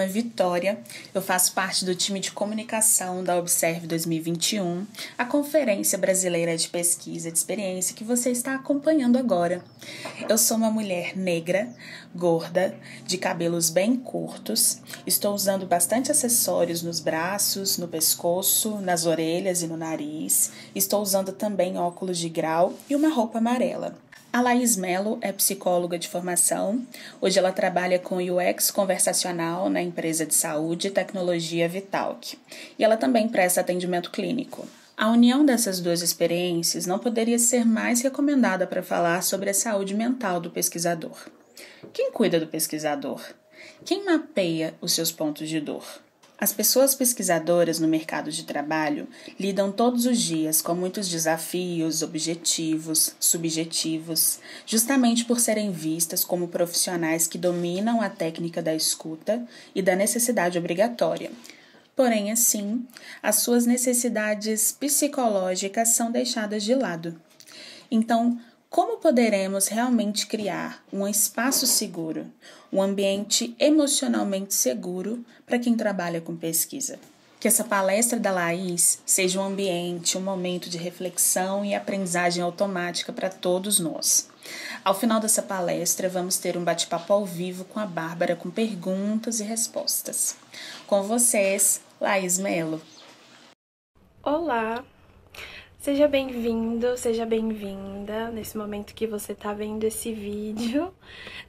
é Vitória, eu faço parte do time de comunicação da Observe 2021, a Conferência Brasileira de Pesquisa de Experiência que você está acompanhando agora. Eu sou uma mulher negra, gorda, de cabelos bem curtos, estou usando bastante acessórios nos braços, no pescoço, nas orelhas e no nariz, estou usando também óculos de grau e uma roupa amarela. A Laís Mello é psicóloga de formação. Hoje ela trabalha com UX conversacional na empresa de saúde e tecnologia Vitalk. E ela também presta atendimento clínico. A união dessas duas experiências não poderia ser mais recomendada para falar sobre a saúde mental do pesquisador. Quem cuida do pesquisador? Quem mapeia os seus pontos de dor? As pessoas pesquisadoras no mercado de trabalho lidam todos os dias com muitos desafios, objetivos, subjetivos, justamente por serem vistas como profissionais que dominam a técnica da escuta e da necessidade obrigatória. Porém, assim, as suas necessidades psicológicas são deixadas de lado. Então, como poderemos realmente criar um espaço seguro, um ambiente emocionalmente seguro para quem trabalha com pesquisa? Que essa palestra da Laís seja um ambiente, um momento de reflexão e aprendizagem automática para todos nós. Ao final dessa palestra, vamos ter um bate-papo ao vivo com a Bárbara com perguntas e respostas. Com vocês, Laís Mello. Olá! Seja bem-vindo, seja bem-vinda nesse momento que você está vendo esse vídeo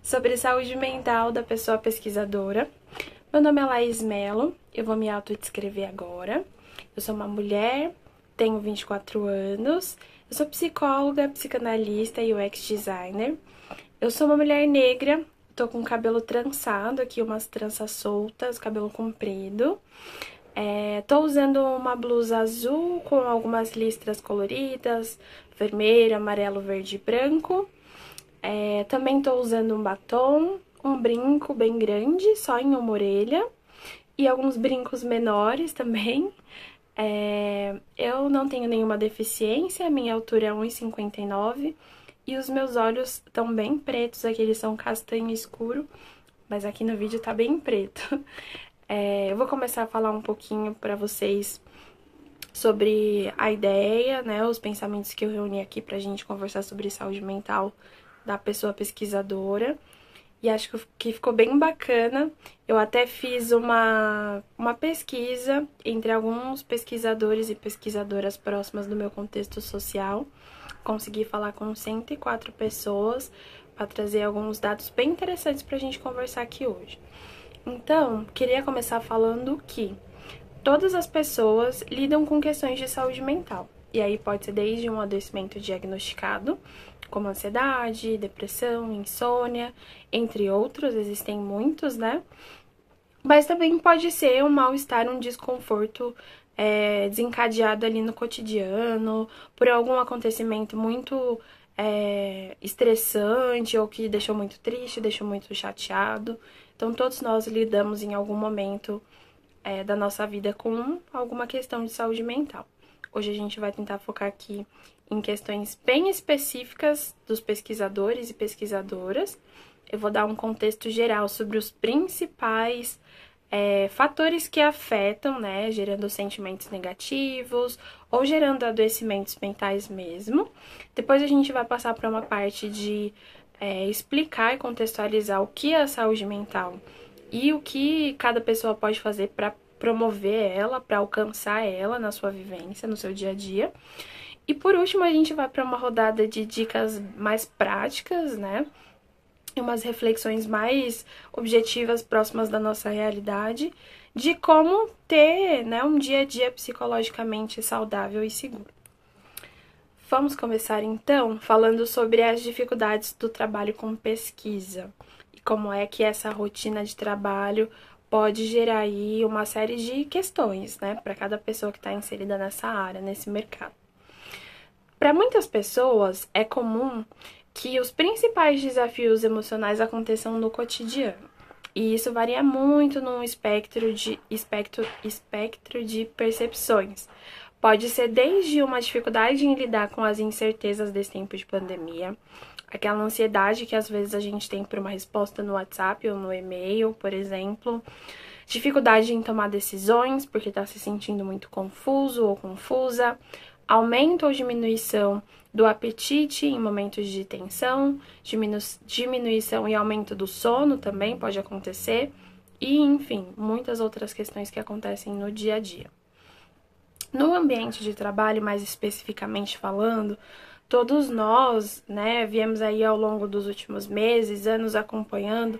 sobre saúde mental da pessoa pesquisadora. Meu nome é Laís Mello, eu vou me autodescrever agora. Eu sou uma mulher, tenho 24 anos, eu sou psicóloga, psicanalista e UX designer. Eu sou uma mulher negra, tô com o cabelo trançado aqui, umas tranças soltas, cabelo comprido. Tô usando uma blusa azul com algumas listras coloridas, vermelho, amarelo, verde e branco. Também tô usando um batom, um brinco bem grande, só em uma orelha, e alguns brincos menores também. Eu não tenho nenhuma deficiência, a minha altura é 1,59 e os meus olhos estão bem pretos, aqui eles são castanho escuro, mas aqui no vídeo tá bem preto. Eu vou começar a falar um pouquinho para vocês sobre a ideia, né, os pensamentos que eu reuni aqui pra gente conversar sobre saúde mental da pessoa pesquisadora. E acho que ficou bem bacana. Eu até fiz uma pesquisa entre alguns pesquisadores e pesquisadoras próximas do meu contexto social. Consegui falar com 104 pessoas para trazer alguns dados bem interessantes pra gente conversar aqui hoje. Então, queria começar falando que todas as pessoas lidam com questões de saúde mental. E aí pode ser desde um adoecimento diagnosticado, como ansiedade, depressão, insônia, entre outros, existem muitos, né? Mas também pode ser um mal-estar, um desconforto desencadeado ali no cotidiano, por algum acontecimento muito estressante ou que deixou muito triste, deixou muito chateado. Então, todos nós lidamos em algum momento da nossa vida com alguma questão de saúde mental. Hoje a gente vai tentar focar aqui em questões bem específicas dos pesquisadores e pesquisadoras. Eu vou dar um contexto geral sobre os principais fatores que afetam, né, gerando sentimentos negativos ou gerando adoecimentos mentais mesmo. Depois a gente vai passar para uma parte de explicar e contextualizar o que é a saúde mental e o que cada pessoa pode fazer para promover ela, para alcançar ela na sua vivência, no seu dia a dia. E por último, a gente vai para uma rodada de dicas mais práticas, né? E umas reflexões mais objetivas, próximas da nossa realidade, de como ter, né, um dia a dia psicologicamente saudável e seguro. Vamos começar então falando sobre as dificuldades do trabalho com pesquisa e como é que essa rotina de trabalho pode gerar aí uma série de questões, né, para cada pessoa que está inserida nessa área, nesse mercado. Para muitas pessoas é comum que os principais desafios emocionais aconteçam no cotidiano. E isso varia muito num espectro de percepções. Pode ser desde uma dificuldade em lidar com as incertezas desse tempo de pandemia, aquela ansiedade que às vezes a gente tem por uma resposta no WhatsApp ou no e-mail, por exemplo, dificuldade em tomar decisões porque está se sentindo muito confuso ou confusa, aumento ou diminuição do apetite em momentos de tensão, diminuição e aumento do sono também pode acontecer, e enfim, muitas outras questões que acontecem no dia a dia. No ambiente de trabalho, mais especificamente falando, todos nós, viemos aí ao longo dos últimos meses, anos acompanhando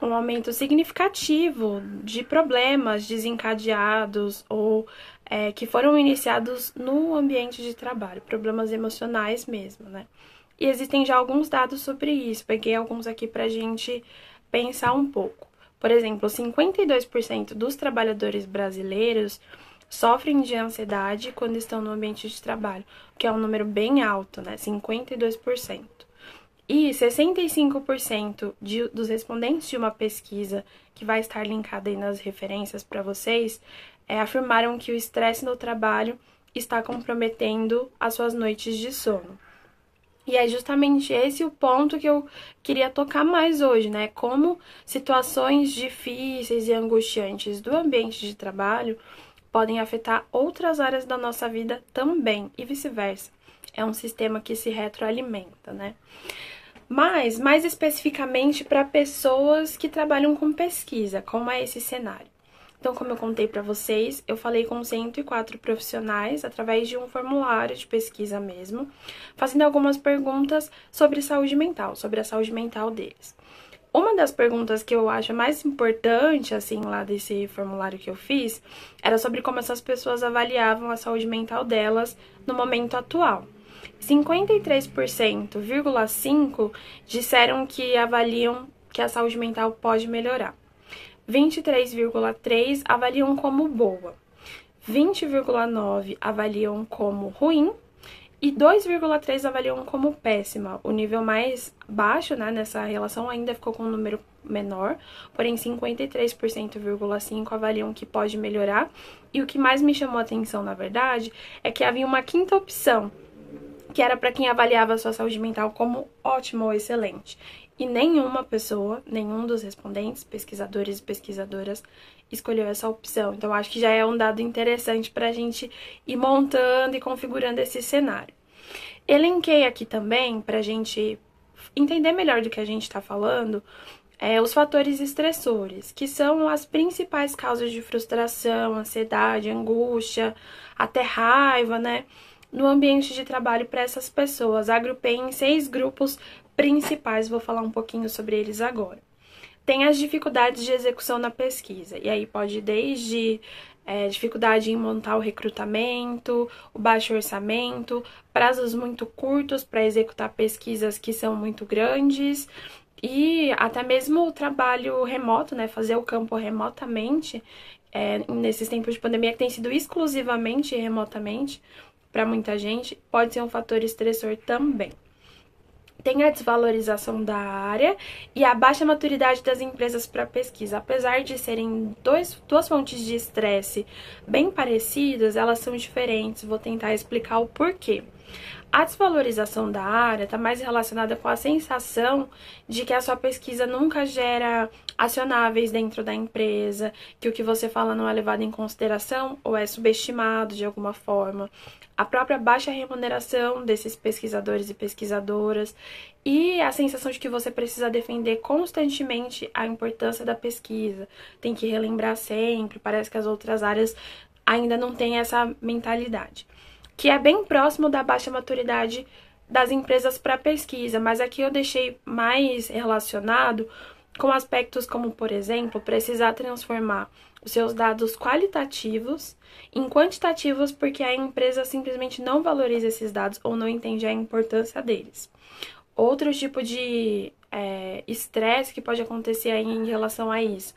um aumento significativo de problemas desencadeados ou que foram iniciados no ambiente de trabalho, problemas emocionais mesmo, E existem já alguns dados sobre isso, peguei alguns aqui pra gente pensar um pouco. Por exemplo, 52% dos trabalhadores brasileiros sofrem de ansiedade quando estão no ambiente de trabalho, que é um número bem alto, 52%. E 65% dos respondentes de uma pesquisa, que vai estar linkada aí nas referências para vocês, afirmaram que o estresse no trabalho está comprometendo as suas noites de sono. E é justamente esse o ponto que eu queria tocar mais hoje, Como situações difíceis e angustiantes do ambiente de trabalho podem afetar outras áreas da nossa vida também, e vice-versa. É um sistema que se retroalimenta, Mas, mais especificamente para pessoas que trabalham com pesquisa, como é esse cenário? Então, como eu contei para vocês, eu falei com 104 profissionais através de um formulário de pesquisa mesmo, fazendo algumas perguntas sobre saúde mental, sobre a saúde mental deles. Uma das perguntas que eu acho mais importante, assim, lá desse formulário que eu fiz, era sobre como essas pessoas avaliavam a saúde mental delas no momento atual. 53,5% disseram que avaliam que a saúde mental pode melhorar. 23,3% avaliam como boa. 20,9% avaliam como ruim. E 2,3% avaliam como péssima. O nível mais baixo, nessa relação ainda ficou com um número menor, porém 53,5% avaliam que pode melhorar. E o que mais me chamou a atenção, na verdade, é que havia uma quinta opção, que era para quem avaliava a sua saúde mental como ótima ou excelente. E nenhuma pessoa, nenhum dos respondentes, pesquisadores e pesquisadoras, escolheu essa opção. Então, acho que já é um dado interessante para a gente ir montando e configurando esse cenário. Elenquei aqui também, para a gente entender melhor do que a gente está falando, os fatores estressores, que são as principais causas de frustração, ansiedade, angústia, até raiva, no ambiente de trabalho para essas pessoas. Agrupei em 6 grupos principais, vou falar um pouquinho sobre eles agora. Tem as dificuldades de execução na pesquisa, e aí pode ir desde dificuldade em montar o recrutamento, o baixo orçamento, prazos muito curtos para executar pesquisas que são muito grandes, e até mesmo o trabalho remoto, fazer o campo remotamente, nesses tempos de pandemia que tem sido exclusivamente remotamente para muita gente, pode ser um fator estressor também. Tem a desvalorização da área e a baixa maturidade das empresas para pesquisa. Apesar de serem duas fontes de estresse bem parecidas, elas são diferentes. Vou tentar explicar o porquê. A desvalorização da área está mais relacionada com a sensação de que a sua pesquisa nunca gera acionáveis dentro da empresa, que o que você fala não é levado em consideração ou é subestimado de alguma forma. A própria baixa remuneração desses pesquisadores e pesquisadoras e a sensação de que você precisa defender constantemente a importância da pesquisa. Tem que relembrar sempre, parece que as outras áreas ainda não têm essa mentalidade. Que é bem próximo da baixa maturidade das empresas para pesquisa, mas aqui eu deixei mais relacionado com aspectos como, por exemplo, precisar transformar os seus dados qualitativos em quantitativos porque a empresa simplesmente não valoriza esses dados ou não entende a importância deles. Outro tipo de estresse que pode acontecer aí em relação a isso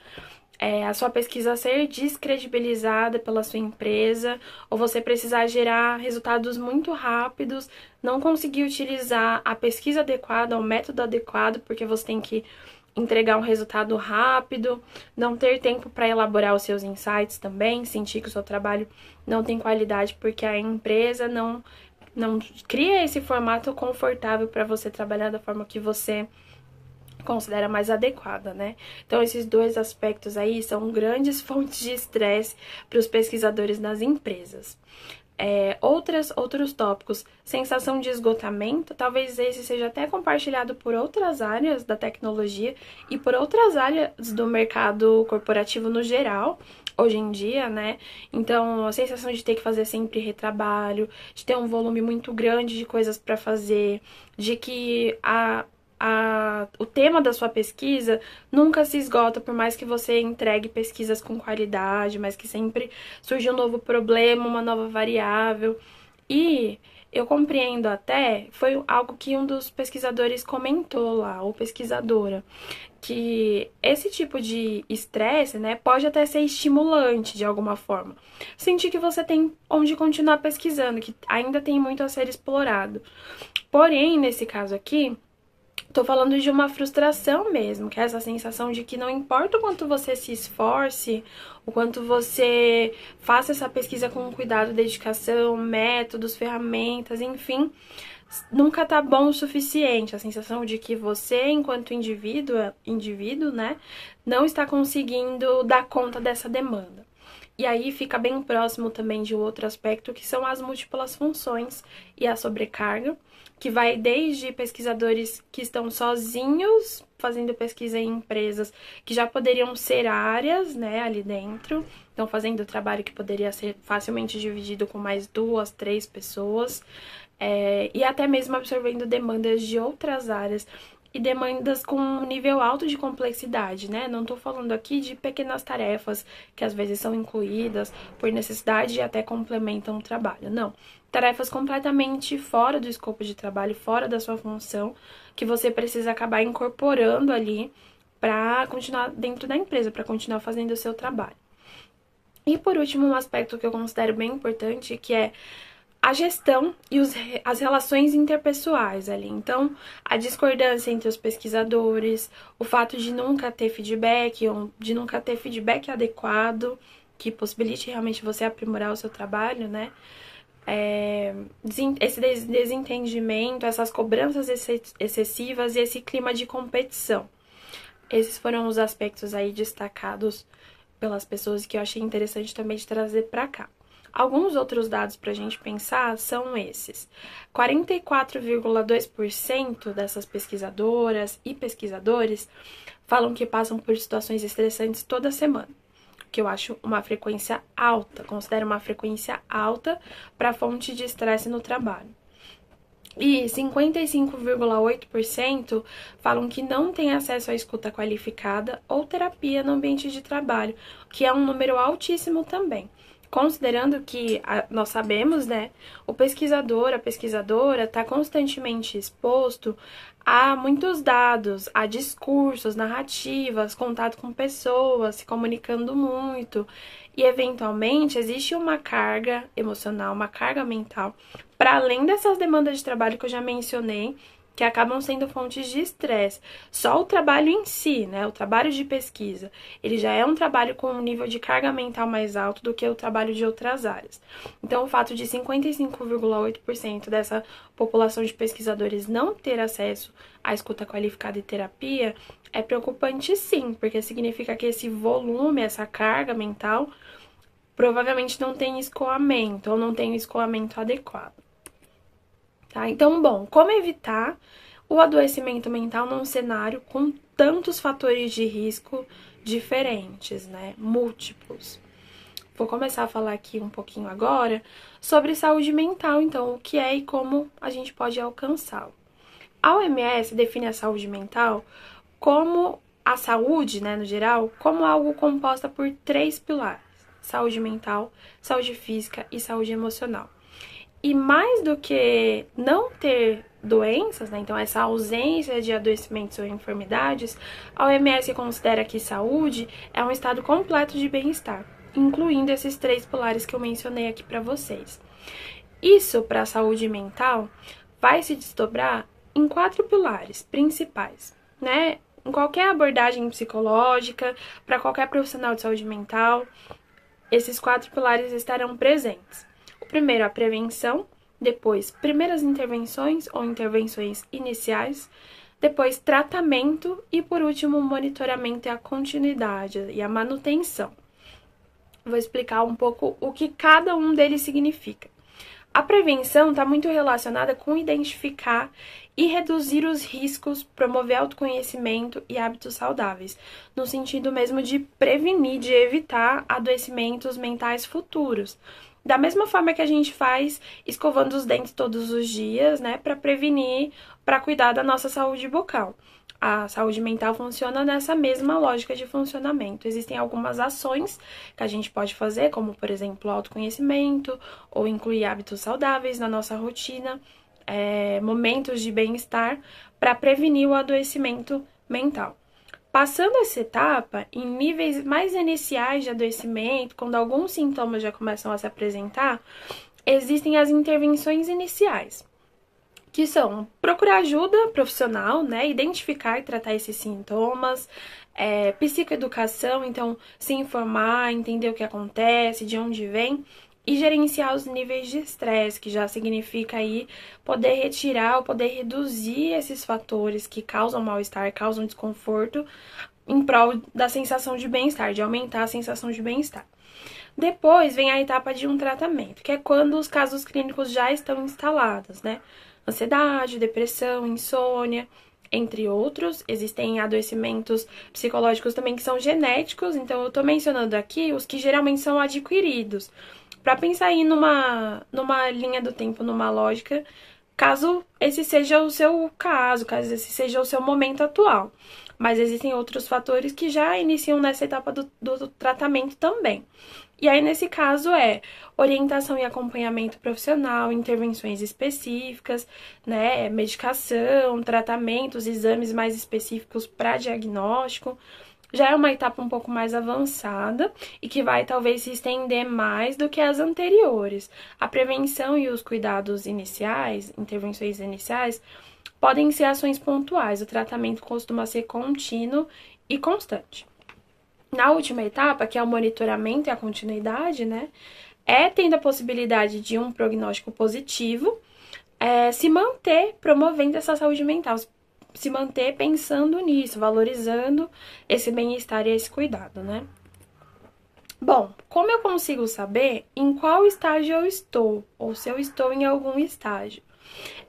a sua pesquisa ser descredibilizada pela sua empresa, ou você precisar gerar resultados muito rápidos, não conseguir utilizar a pesquisa adequada, o método adequado, porque você tem que entregar um resultado rápido, não ter tempo para elaborar os seus insights também, sentir que o seu trabalho não tem qualidade porque a empresa não cria esse formato confortável para você trabalhar da forma que você considera mais adequada, né? Então, esses dois aspectos aí são grandes fontes de estresse para os pesquisadores nas empresas. Outros tópicos, sensação de esgotamento, talvez esse seja até compartilhado por outras áreas da tecnologia e por outras áreas do mercado corporativo no geral, hoje em dia, né? Então, a sensação de ter que fazer sempre retrabalho, de ter um volume muito grande de coisas para fazer, de que o tema da sua pesquisa nunca se esgota, por mais que você entregue pesquisas com qualidade, mas que sempre surge um novo problema, uma nova variável. E eu compreendo até, foi algo que um dos pesquisadores comentou lá, ou pesquisadora, que esse tipo de estresse, né, pode até ser estimulante de alguma forma. Sentir que você tem onde continuar pesquisando, que ainda tem muito a ser explorado. Porém, nesse caso aqui, tô falando de uma frustração mesmo, que é essa sensação de que não importa o quanto você se esforce, o quanto você faça essa pesquisa com cuidado, dedicação, métodos, ferramentas, enfim, nunca tá bom o suficiente. A sensação de que você, enquanto indivíduo, né, não está conseguindo dar conta dessa demanda. E aí fica bem próximo também de um outro aspecto, que são as múltiplas funções e a sobrecarga, que vai desde pesquisadores que estão sozinhos fazendo pesquisa em empresas que já poderiam ser áreas, né, ali dentro, então fazendo trabalho que poderia ser facilmente dividido com mais 2, 3 pessoas, e até mesmo absorvendo demandas de outras áreas e demandas com um nível alto de complexidade, né? Não tô falando aqui de pequenas tarefas que às vezes são incluídas por necessidade e até complementam o trabalho, não. Tarefas completamente fora do escopo de trabalho, fora da sua função, que você precisa acabar incorporando ali para continuar dentro da empresa, para continuar fazendo o seu trabalho. E por último, um aspecto que eu considero bem importante, que é a gestão e as relações interpessoais ali. Então, a discordância entre os pesquisadores, o fato de nunca ter feedback, ou de nunca ter feedback adequado, que possibilite realmente você aprimorar o seu trabalho, né? Esse desentendimento, essas cobranças excessivas e esse clima de competição. Esses foram os aspectos aí destacados pelas pessoas que eu achei interessante também de trazer para cá. Alguns outros dados para a gente pensar são esses. 44,2% dessas pesquisadoras e pesquisadores falam que passam por situações estressantes toda semana, que eu acho uma frequência alta, considero uma frequência alta para fonte de estresse no trabalho. E 55,8% falam que não têm acesso à escuta qualificada ou terapia no ambiente de trabalho, que é um número altíssimo também. Considerando que nós sabemos, né, o pesquisador, a pesquisadora está constantemente exposto a muitos dados, a discursos, narrativas, contato com pessoas, se comunicando muito. E, eventualmente, existe uma carga emocional, uma carga mental, para além dessas demandas de trabalho que eu já mencionei, que acabam sendo fontes de estresse. Só o trabalho em si, né, o trabalho de pesquisa, ele já é um trabalho com um nível de carga mental mais alto do que o trabalho de outras áreas. Então, o fato de 55,8% dessa população de pesquisadores não ter acesso à escuta qualificada e terapia é preocupante sim, porque significa que esse volume, essa carga mental, provavelmente não tem escoamento, ou não tem um escoamento adequado. Tá? Então, bom, como evitar o adoecimento mental num cenário com tantos fatores de risco diferentes, né? Múltiplos. Vou começar a falar aqui um pouquinho agora sobre saúde mental, então, o que é e como a gente pode alcançá-lo. A OMS define a saúde mental como a saúde, né, no geral, como algo composta por 3 pilares: saúde mental, saúde física e saúde emocional. E mais do que não ter doenças, né, então essa ausência de adoecimentos ou enfermidades, a OMS considera que saúde é um estado completo de bem-estar, incluindo esses 3 pilares que eu mencionei aqui para vocês. Isso, para a saúde mental, vai se desdobrar em 4 pilares principais, né? Em qualquer abordagem psicológica, para qualquer profissional de saúde mental, esses 4 pilares estarão presentes. O primeiro, a prevenção, depois, primeiras intervenções ou intervenções iniciais, depois tratamento e, por último, o monitoramento e a continuidade e a manutenção. Vou explicar um pouco o que cada um deles significa. A prevenção está muito relacionada com identificar e reduzir os riscos, promover autoconhecimento e hábitos saudáveis, no sentido mesmo de prevenir, de evitar adoecimentos mentais futuros. Da mesma forma que a gente faz escovando os dentes todos os dias, né, para prevenir, para cuidar da nossa saúde bucal. A saúde mental funciona nessa mesma lógica de funcionamento. Existem algumas ações que a gente pode fazer, como, por exemplo, autoconhecimento, ou incluir hábitos saudáveis na nossa rotina, momentos de bem-estar, para prevenir o adoecimento mental. Passando essa etapa, em níveis mais iniciais de adoecimento, quando alguns sintomas já começam a se apresentar, existem as intervenções iniciais, que são procurar ajuda profissional, né? Identificar e tratar esses sintomas, psicoeducação, então se informar, entender o que acontece, de onde vem, e gerenciar os níveis de estresse, que já significa aí poder retirar ou poder reduzir esses fatores que causam mal-estar, causam desconforto, em prol da sensação de bem-estar, de aumentar a sensação de bem-estar. Depois vem a etapa de um tratamento, que é quando os casos clínicos já estão instalados, né? Ansiedade, depressão, insônia, entre outros. Existem adoecimentos psicológicos também que são genéticos, então eu tô mencionando aqui os que geralmente são adquiridos, para pensar aí numa linha do tempo, numa lógica, caso esse seja o seu caso, caso esse seja o seu momento atual. Mas existem outros fatores que já iniciam nessa etapa do tratamento também. E aí, nesse caso, orientação e acompanhamento profissional, intervenções específicas, né, medicação, tratamentos, exames mais específicos para diagnóstico. Já é uma etapa um pouco mais avançada e que vai talvez se estender mais do que as anteriores. A prevenção e os cuidados iniciais, intervenções iniciais, podem ser ações pontuais. O tratamento costuma ser contínuo e constante. Na última etapa, que é o monitoramento e a continuidade, né, tendo a possibilidade de um prognóstico positivo, se manter promovendo essa saúde mental, se manter pensando nisso, valorizando esse bem-estar e esse cuidado, né? Bom, como eu consigo saber em qual estágio eu estou, ou se eu estou em algum estágio?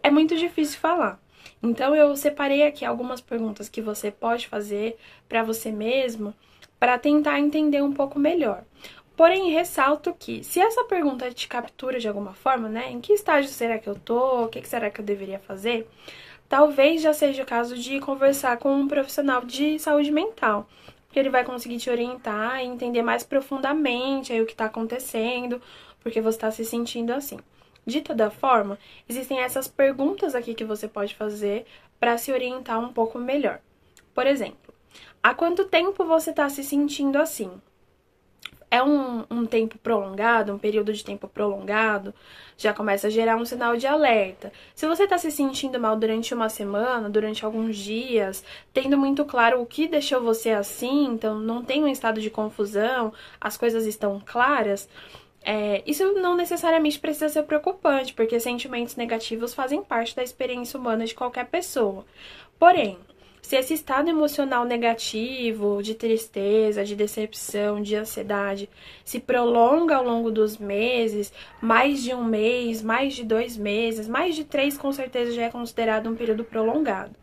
É muito difícil falar. Então, eu separei aqui algumas perguntas que você pode fazer para você mesmo, para tentar entender um pouco melhor. Porém, ressalto que, se essa pergunta te captura de alguma forma, né? Em que estágio será que eu tô? O que será que eu deveria fazer? Talvez já seja o caso de conversar com um profissional de saúde mental, porque ele vai conseguir te orientar e entender mais profundamente aí o que está acontecendo, porque você está se sentindo assim. De toda forma, existem essas perguntas aqui que você pode fazer para se orientar um pouco melhor. Por exemplo, há quanto tempo você está se sentindo assim? É um tempo prolongado, um período de tempo prolongado, já começa a gerar um sinal de alerta. Se você está se sentindo mal durante uma semana, durante alguns dias, tendo muito claro o que deixou você assim, então não tem um estado de confusão, as coisas estão claras, isso não necessariamente precisa ser preocupante, porque sentimentos negativos fazem parte da experiência humana de qualquer pessoa. Porém, se esse estado emocional negativo, de tristeza, de decepção, de ansiedade, se prolonga ao longo dos meses, mais de um mês, mais de 2 meses, mais de 3, com certeza já é considerado um período prolongado.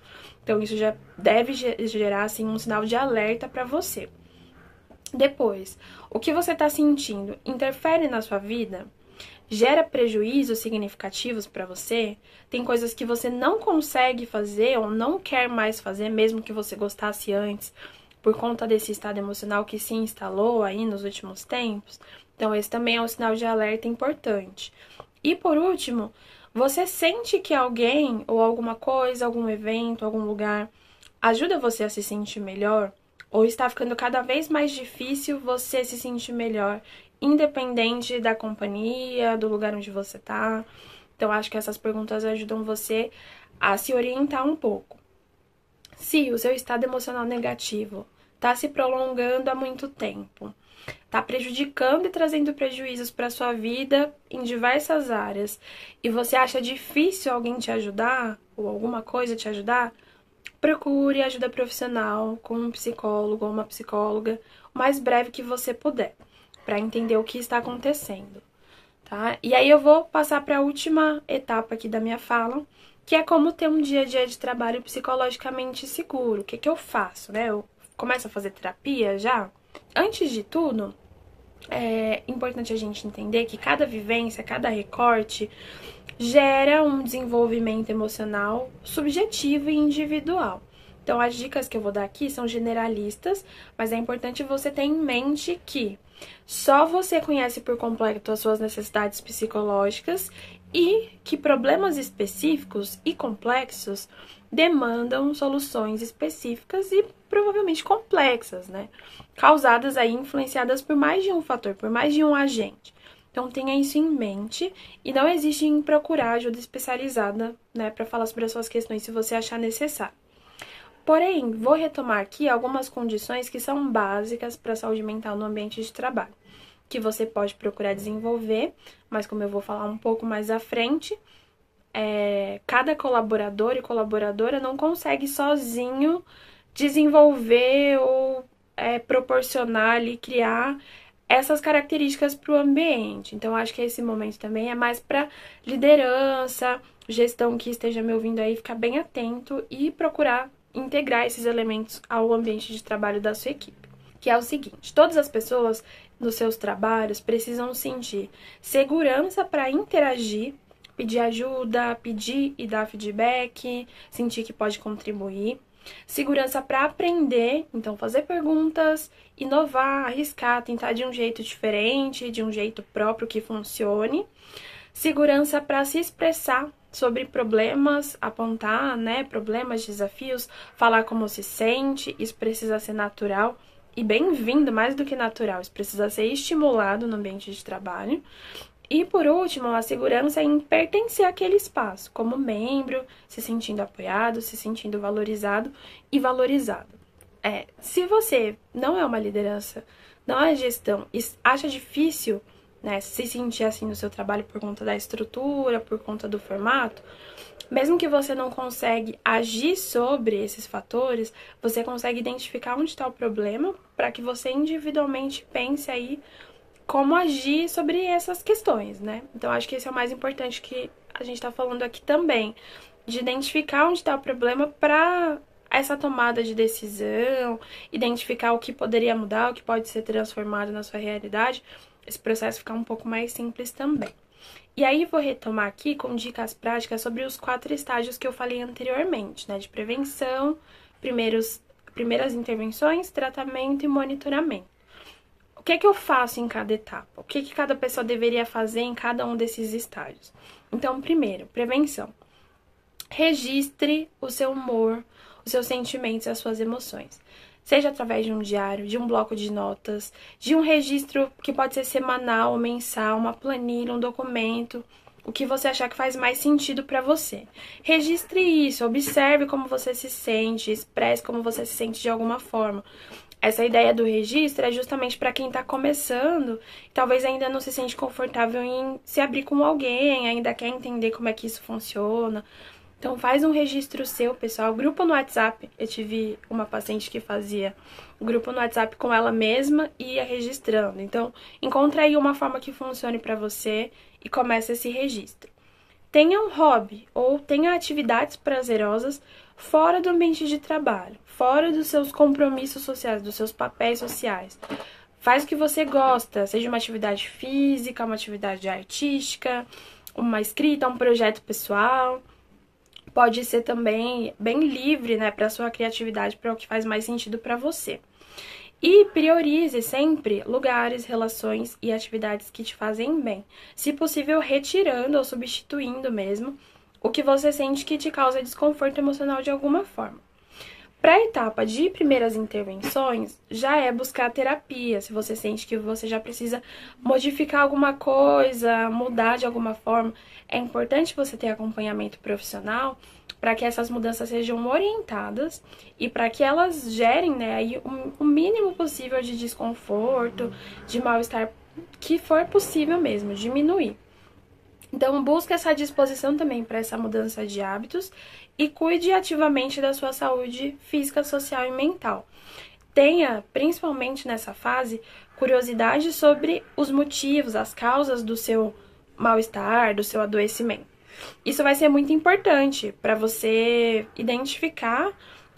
Então, isso já deve gerar, assim, um sinal de alerta para você. Depois, o que você está sentindo interfere na sua vida? Gera prejuízos significativos para você? Tem coisas que você não consegue fazer ou não quer mais fazer, mesmo que você gostasse antes, por conta desse estado emocional que se instalou aí nos últimos tempos? Então, esse também é um sinal de alerta importante. E por último, você sente que alguém ou alguma coisa, algum evento, algum lugar ajuda você a se sentir melhor? Ou está ficando cada vez mais difícil você se sentir melhor, independente da companhia, do lugar onde você tá? Então, acho que essas perguntas ajudam você a se orientar um pouco. Se o seu estado emocional negativo está se prolongando há muito tempo, está prejudicando e trazendo prejuízos para sua vida em diversas áreas, e você acha difícil alguém te ajudar, ou alguma coisa te ajudar, procure ajuda profissional com um psicólogo ou uma psicóloga o mais breve que você puder, para entender o que está acontecendo, tá? E aí eu vou passar para a última etapa aqui da minha fala, que é como ter um dia a dia de trabalho psicologicamente seguro. O que que eu faço, né? Eu começo a fazer terapia já. Antes de tudo, é importante a gente entender que cada vivência, cada recorte gera um desenvolvimento emocional subjetivo e individual. Então, as dicas que eu vou dar aqui são generalistas, mas é importante você ter em mente que só você conhece por completo as suas necessidades psicológicas e que problemas específicos e complexos demandam soluções específicas e provavelmente complexas, né? Causadas aí, influenciadas por mais de um fator, por mais de um agente. Então tenha isso em mente e não existe em procurar ajuda especializada, né, para falar sobre as suas questões se você achar necessário. Porém, vou retomar aqui algumas condições que são básicas para a saúde mental no ambiente de trabalho, que você pode procurar desenvolver, mas como eu vou falar um pouco mais à frente, cada colaborador e colaboradora não consegue sozinho desenvolver ou proporcionar ali, criar essas características para o ambiente. Então, acho que esse momento também é mais para liderança, gestão que esteja me ouvindo aí, ficar bem atento e procurar integrar esses elementos ao ambiente de trabalho da sua equipe. Que é o seguinte, todas as pessoas nos seus trabalhos precisam sentir segurança para interagir, pedir ajuda, pedir e dar feedback, sentir que pode contribuir. Segurança para aprender, então fazer perguntas, inovar, arriscar, tentar de um jeito diferente, de um jeito próprio que funcione. Segurança para se expressar sobre problemas, apontar, né, problemas, desafios, falar como se sente, isso precisa ser natural e bem-vindo, mais do que natural, isso precisa ser estimulado no ambiente de trabalho. E, por último, a segurança em pertencer àquele espaço, como membro, se sentindo apoiado, se sentindo valorizado e valorizado. Se você não é uma liderança, não é gestão e acha difícil, né, se sentir assim no seu trabalho por conta da estrutura, por conta do formato, mesmo que você não consegue agir sobre esses fatores, você consegue identificar onde está o problema para que você individualmente pense aí como agir sobre essas questões, né? Então, acho que esse é o mais importante que a gente tá falando aqui também, de identificar onde tá o problema para essa tomada de decisão, identificar o que poderia mudar, o que pode ser transformado na sua realidade, esse processo ficar um pouco mais simples também. E aí, vou retomar aqui com dicas práticas sobre os 4 estágios que eu falei anteriormente, né? De prevenção, primeiras intervenções, tratamento e monitoramento. O que é que eu faço em cada etapa? O que é que cada pessoa deveria fazer em cada um desses estágios? Então, primeiro, prevenção. Registre o seu humor, os seus sentimentos e as suas emoções. Seja através de um diário, de um bloco de notas, de um registro que pode ser semanal ou mensal, uma planilha, um documento, o que você achar que faz mais sentido para você. Registre isso, observe como você se sente, expresse como você se sente de alguma forma. Essa ideia do registro é justamente para quem está começando e talvez ainda não se sente confortável em se abrir com alguém, ainda quer entender como é que isso funciona. Então, faz um registro seu, pessoal. Grupo no WhatsApp. Eu tive uma paciente que fazia grupo no WhatsApp com ela mesma e ia registrando. Então, encontra aí uma forma que funcione para você e comece esse registro. Tenha um hobby ou tenha atividades prazerosas fora do ambiente de trabalho, fora dos seus compromissos sociais, dos seus papéis sociais. Faz o que você gosta, seja uma atividade física, uma atividade artística, uma escrita, um projeto pessoal. Pode ser também bem livre, né, para sua criatividade, para o que faz mais sentido para você. E priorize sempre lugares, relações e atividades que te fazem bem. Se possível, retirando ou substituindo mesmo o que você sente que te causa desconforto emocional de alguma forma. Para a etapa de primeiras intervenções, já é buscar terapia. Se você sente que você já precisa modificar alguma coisa, mudar de alguma forma, é importante você ter acompanhamento profissional para que essas mudanças sejam orientadas e para que elas gerem, né, aí o mínimo possível de desconforto, de mal-estar que for possível mesmo, diminuir. Então, busque essa disposição também para essa mudança de hábitos e cuide ativamente da sua saúde física, social e mental. Tenha, principalmente nessa fase, curiosidade sobre os motivos, as causas do seu mal-estar, do seu adoecimento. Isso vai ser muito importante para você identificar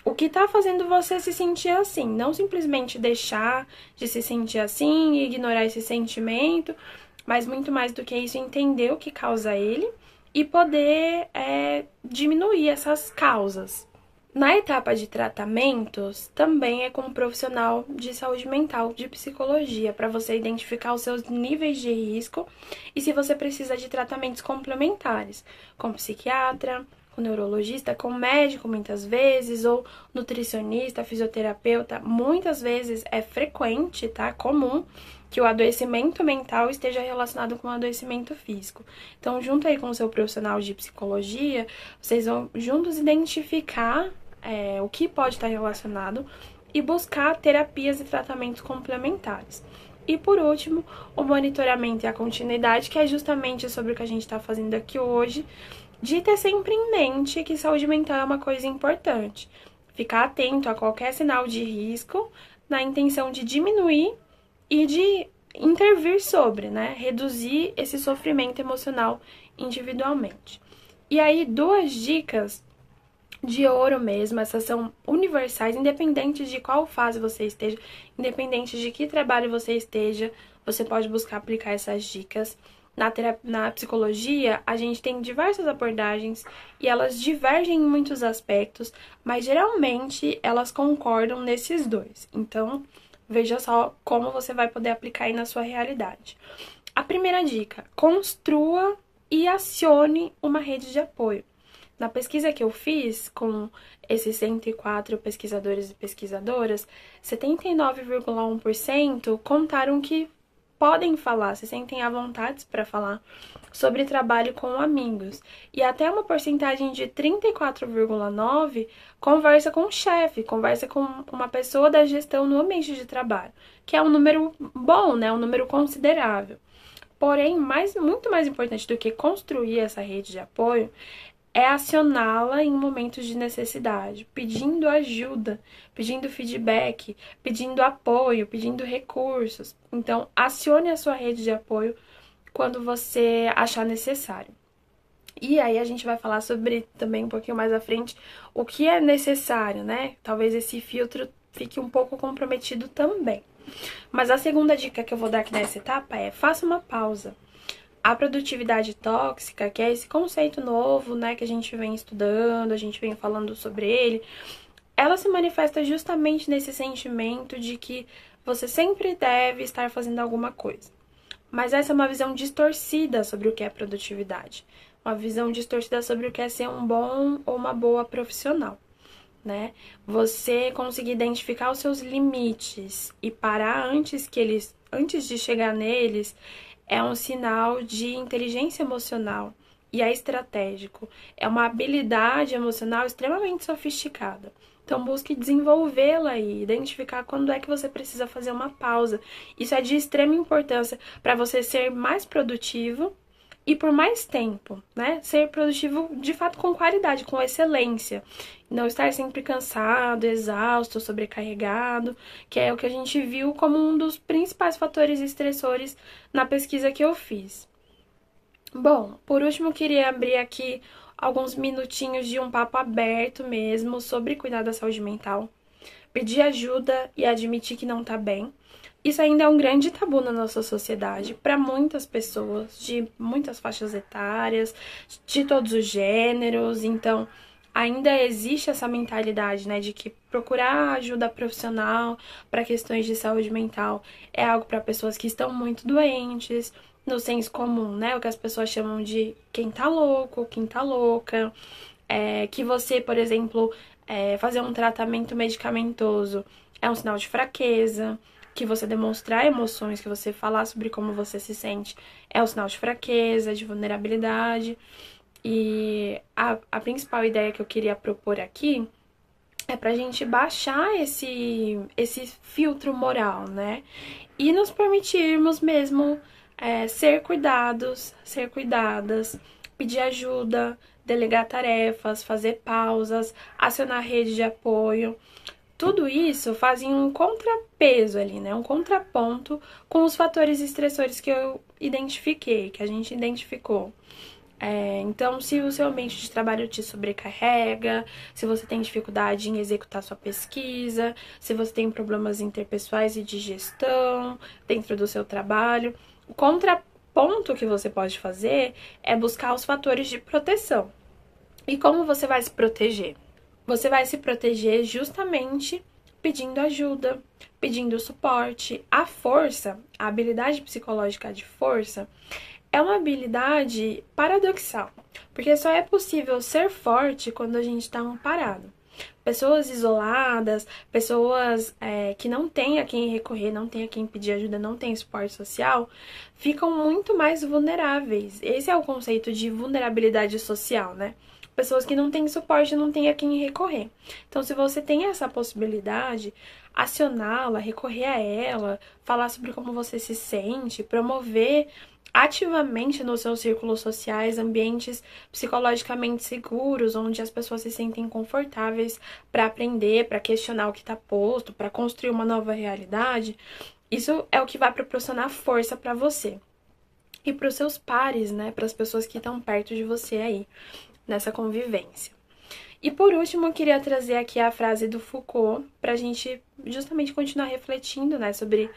o que está fazendo você se sentir assim. Não simplesmente deixar de se sentir assim e ignorar esse sentimento, mas muito mais do que isso, entender o que causa ele e poder diminuir essas causas. Na etapa de tratamentos, também é com um profissional de saúde mental, de psicologia, para você identificar os seus níveis de risco e se você precisa de tratamentos complementares, com psiquiatra, com neurologista, com médico muitas vezes, ou nutricionista, fisioterapeuta. Muitas vezes é frequente, tá? Comum que o adoecimento mental esteja relacionado com o adoecimento físico. Então, junto aí com o seu profissional de psicologia, vocês vão juntos identificar o que pode estar relacionado e buscar terapias e tratamentos complementares. E por último, o monitoramento e a continuidade, que é justamente sobre o que a gente está fazendo aqui hoje, de ter sempre em mente que saúde mental é uma coisa importante. Ficar atento a qualquer sinal de risco, na intenção de diminuir e de intervir sobre, né? Reduzir esse sofrimento emocional individualmente. E aí, 2 dicas de ouro mesmo, essas são universais, independente de qual fase você esteja, independente de que trabalho você esteja, você pode buscar aplicar essas dicas. Na psicologia, a gente tem diversas abordagens e elas divergem em muitos aspectos, mas geralmente elas concordam nesses 2. Então, veja só como você vai poder aplicar aí na sua realidade. A primeira dica: construa e acione uma rede de apoio. Na pesquisa que eu fiz com esses 104 pesquisadores e pesquisadoras, 79,1% contaram que podem falar, se sentem à vontade para falar sobre trabalho com amigos. E até uma porcentagem de 34,9% conversa com o chefe, conversa com uma pessoa da gestão no ambiente de trabalho, que é um número bom, né? Um número considerável. Porém, muito mais importante do que construir essa rede de apoio é acioná-la em momentos de necessidade, pedindo ajuda, pedindo feedback, pedindo apoio, pedindo recursos. Então, acione a sua rede de apoio quando você achar necessário. E aí a gente vai falar sobre, também um pouquinho mais à frente, o que é necessário, né? Talvez esse filtro fique um pouco comprometido também. Mas a segunda dica que eu vou dar aqui nessa etapa é: faça uma pausa. A produtividade tóxica, que é esse conceito novo, né, que a gente vem estudando, a gente vem falando sobre ele, ela se manifesta justamente nesse sentimento de que você sempre deve estar fazendo alguma coisa. Mas essa é uma visão distorcida sobre o que é produtividade, uma visão distorcida sobre o que é ser um bom ou uma boa profissional, né? Você conseguir identificar os seus limites e parar antes de chegar neles, é um sinal de inteligência emocional e é estratégico. É uma habilidade emocional extremamente sofisticada. Então, busque desenvolvê-la e identificar quando é que você precisa fazer uma pausa. Isso é de extrema importância para você ser mais produtivo e por mais tempo, né? Ser produtivo de fato com qualidade, com excelência. Não estar sempre cansado, exausto, sobrecarregado, que é o que a gente viu como um dos principais fatores estressores na pesquisa que eu fiz. Bom, por último, eu queria abrir aqui alguns minutinhos de um papo aberto mesmo sobre cuidar da saúde mental, pedir ajuda e admitir que não tá bem. Isso ainda é um grande tabu na nossa sociedade, para muitas pessoas, de muitas faixas etárias, de todos os gêneros. Então, ainda existe essa mentalidade, né, de que procurar ajuda profissional para questões de saúde mental é algo para pessoas que estão muito doentes, no senso comum, né, o que as pessoas chamam de quem tá louco, quem tá louca. Que você, por exemplo, fazer um tratamento medicamentoso é um sinal de fraqueza, que você demonstrar emoções, que você falar sobre como você se sente é um sinal de fraqueza, de vulnerabilidade. E a principal ideia que eu queria propor aqui é pra gente baixar esse filtro moral, né? E nos permitirmos mesmo ser cuidados, ser cuidadas, pedir ajuda, delegar tarefas, fazer pausas, acionar rede de apoio. Tudo isso fazem um contrapeso ali, né? Um contraponto com os fatores estressores que eu identifiquei, que a gente identificou. Então, se o seu ambiente de trabalho te sobrecarrega, se você tem dificuldade em executar sua pesquisa, se você tem problemas interpessoais e de gestão dentro do seu trabalho, o contraponto que você pode fazer é buscar os fatores de proteção. E como você vai se proteger? Você vai se proteger justamente pedindo ajuda, pedindo suporte. A força, a habilidade psicológica de força, é uma habilidade paradoxal, porque só é possível ser forte quando a gente está amparado. Pessoas isoladas, pessoas que não têm a quem recorrer, não têm a quem pedir ajuda, não têm suporte social, ficam muito mais vulneráveis. Esse é o conceito de vulnerabilidade social, né? Pessoas que não têm suporte, não têm a quem recorrer. Então, se você tem essa possibilidade, acioná-la, recorrer a ela, falar sobre como você se sente, promover ativamente nos seus círculos sociais ambientes psicologicamente seguros, onde as pessoas se sentem confortáveis para aprender, para questionar o que está posto, para construir uma nova realidade, isso é o que vai proporcionar força para você. E para os seus pares, né, para as pessoas que estão perto de você aí, nessa convivência. E por último, eu queria trazer aqui a frase do Foucault, para a gente justamente continuar refletindo, né, sobre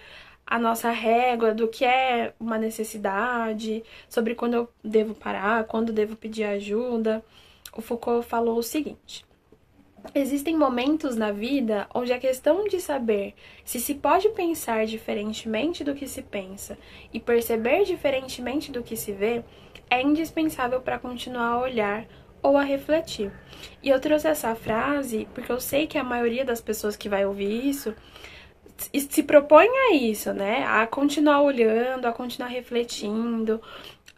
a nossa régua do que é uma necessidade, sobre quando eu devo parar, quando devo pedir ajuda. O Foucault falou o seguinte: existem momentos na vida onde a questão de saber se pode pensar diferentemente do que se pensa e perceber diferentemente do que se vê é indispensável para continuar a olhar ou a refletir. E eu trouxe essa frase porque eu sei que a maioria das pessoas que vai ouvir isso se propõe a isso, né? A continuar olhando, a continuar refletindo.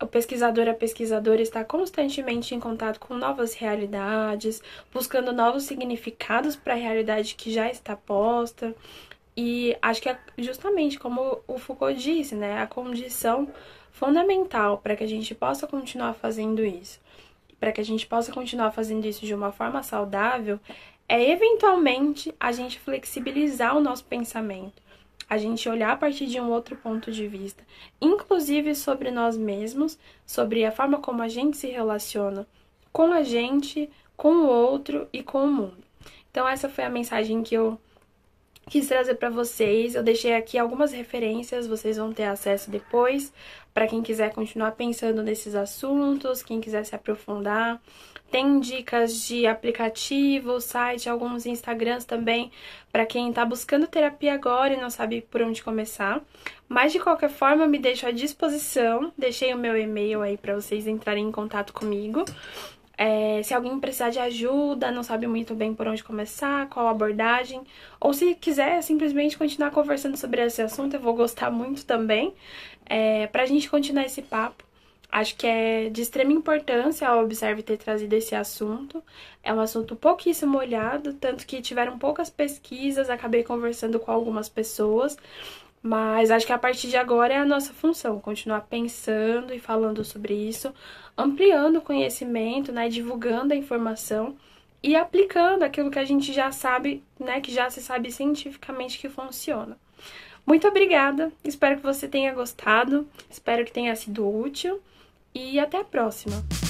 O pesquisador, a pesquisadora está constantemente em contato com novas realidades, buscando novos significados para a realidade que já está posta. E acho que é justamente como o Foucault disse, né? A condição fundamental para que a gente possa continuar fazendo isso, para que a gente possa continuar fazendo isso de uma forma saudável, é eventualmente a gente flexibilizar o nosso pensamento, a gente olhar a partir de um outro ponto de vista, inclusive sobre nós mesmos, sobre a forma como a gente se relaciona com a gente, com o outro e com o mundo. Então essa foi a mensagem que eu quis trazer para vocês. Eu deixei aqui algumas referências, vocês vão ter acesso depois, para quem quiser continuar pensando nesses assuntos, quem quiser se aprofundar. Tem dicas de aplicativo, site, alguns Instagrams também, para quem está buscando terapia agora e não sabe por onde começar. Mas, de qualquer forma, eu me deixo à disposição. Deixei o meu e-mail aí para vocês entrarem em contato comigo. Se alguém precisar de ajuda, não sabe muito bem por onde começar, qual abordagem, ou se quiser simplesmente continuar conversando sobre esse assunto, eu vou gostar muito também, pra gente continuar esse papo. Acho que é de extrema importância a Observe ter trazido esse assunto. É um assunto pouquíssimo olhado, tanto que tiveram poucas pesquisas, acabei conversando com algumas pessoas, mas acho que a partir de agora é a nossa função, continuar pensando e falando sobre isso, ampliando o conhecimento, né, divulgando a informação e aplicando aquilo que a gente já sabe, né, que já se sabe cientificamente que funciona. Muito obrigada, espero que você tenha gostado, espero que tenha sido útil e até a próxima!